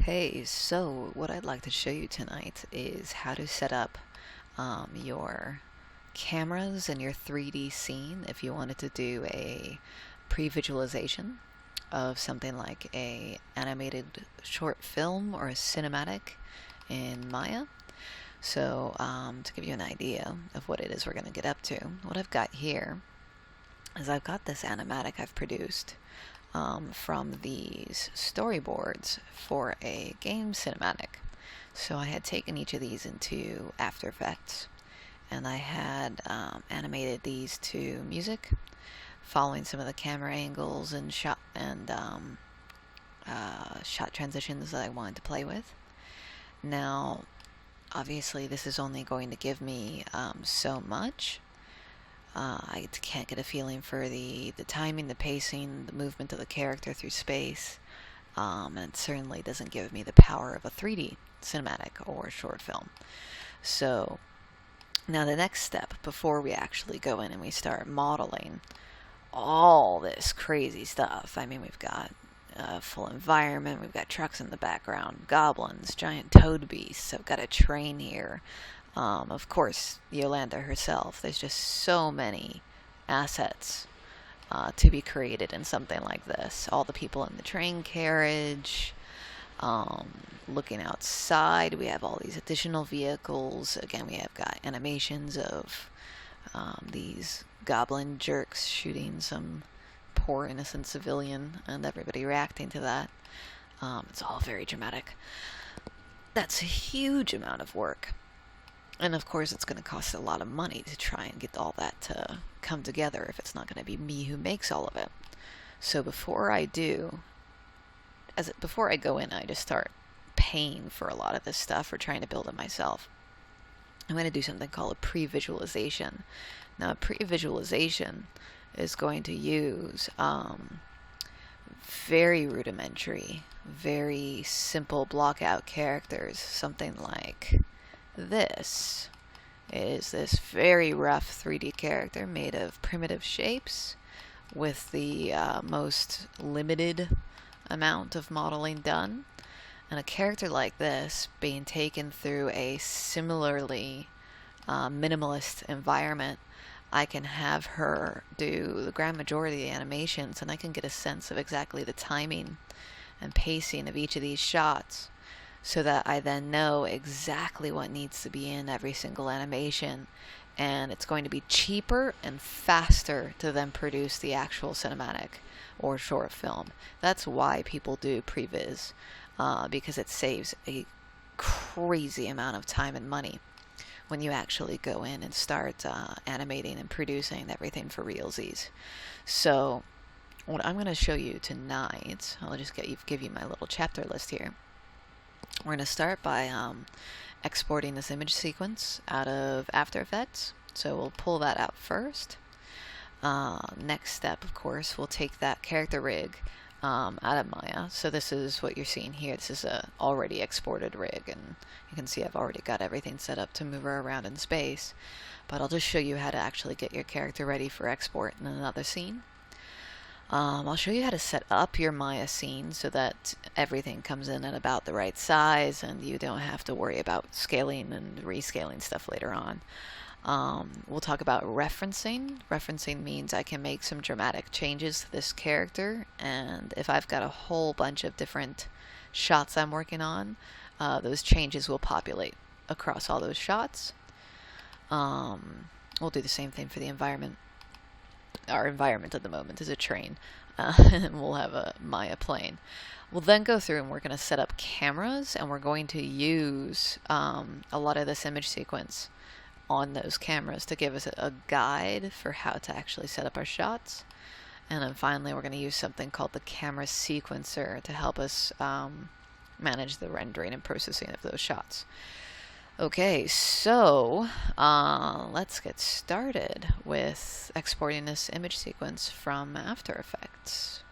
Hey, so what I'd like to show you tonight is how to set up your cameras and your 3D scene if you wanted to do a pre-visualization of something like a animated short film or a cinematic in Maya. So to give you an idea of what it is we're going to get up to, what I've got here is I've got this animatic I've produced from these storyboards for a game cinematic. So I had taken each of these into After Effects, and I had animated these to music, following some of the camera angles and shot transitions that I wanted to play with. Now, obviously, this is only going to give me so much. I can't get a feeling for the timing, the pacing, the movement of the character through space, and it certainly doesn't give me the power of a 3D cinematic or short film. So now the next step, before we actually go in and we start modeling all this crazy stuff, I mean, we've got a full environment, we've got trucks in the background, goblins, giant toad beasts, I've got a train here. Of course, Yolanda herself. There's just so many assets to be created in something like this. All the people in the train carriage, looking outside, we have all these additional vehicles. Again, we have got animations of these goblin jerks shooting some poor innocent civilian and everybody reacting to that. It's all very dramatic. That's a huge amount of work. And of course, it's going to cost a lot of money to try and get all that to come together if it's not going to be me who makes all of it. So before I go in, I just start paying for a lot of this stuff or trying to build it myself. I'm going to do something called a pre-visualization. Now, a pre-visualization is going to use very rudimentary, very simple block-out characters, something like this is this very rough 3D character made of primitive shapes with the most limited amount of modeling done. And a character like this being taken through a similarly minimalist environment, I can have her do the grand majority of the animations, and I can get a sense of exactly the timing and pacing of each of these shots, so that I then know exactly what needs to be in every single animation, and it's going to be cheaper and faster to then produce the actual cinematic or short film. That's why people do previs, because it saves a crazy amount of time and money when you actually go in and start animating and producing everything for realsies. So what I'm going to show you tonight, I'll just give you my little chapter list here. We're going to start by exporting this image sequence out of After Effects. So we'll pull that out first. Next step, of course, we'll take that character rig out of Maya. So this is what you're seeing here. This is a already exported rig, and you can see I've already got everything set up to move her around in space. But I'll just show you how to actually get your character ready for export in another scene. I'll show you how to set up your Maya scene so that everything comes in at about the right size and you don't have to worry about scaling and rescaling stuff later on. We'll talk about referencing. Referencing means I can make some dramatic changes to this character, and if I've got a whole bunch of different shots I'm working on, those changes will populate across all those shots. We'll do the same thing for the environment. Our environment at the moment is a train, and we'll have a Maya plane. We'll then go through and we're going to set up cameras, and we're going to use a lot of this image sequence on those cameras to give us a guide for how to actually set up our shots. And then finally, we're going to use something called the camera sequencer to help us manage the rendering and processing of those shots. Okay, so let's get started with exporting this image sequence from After Effects.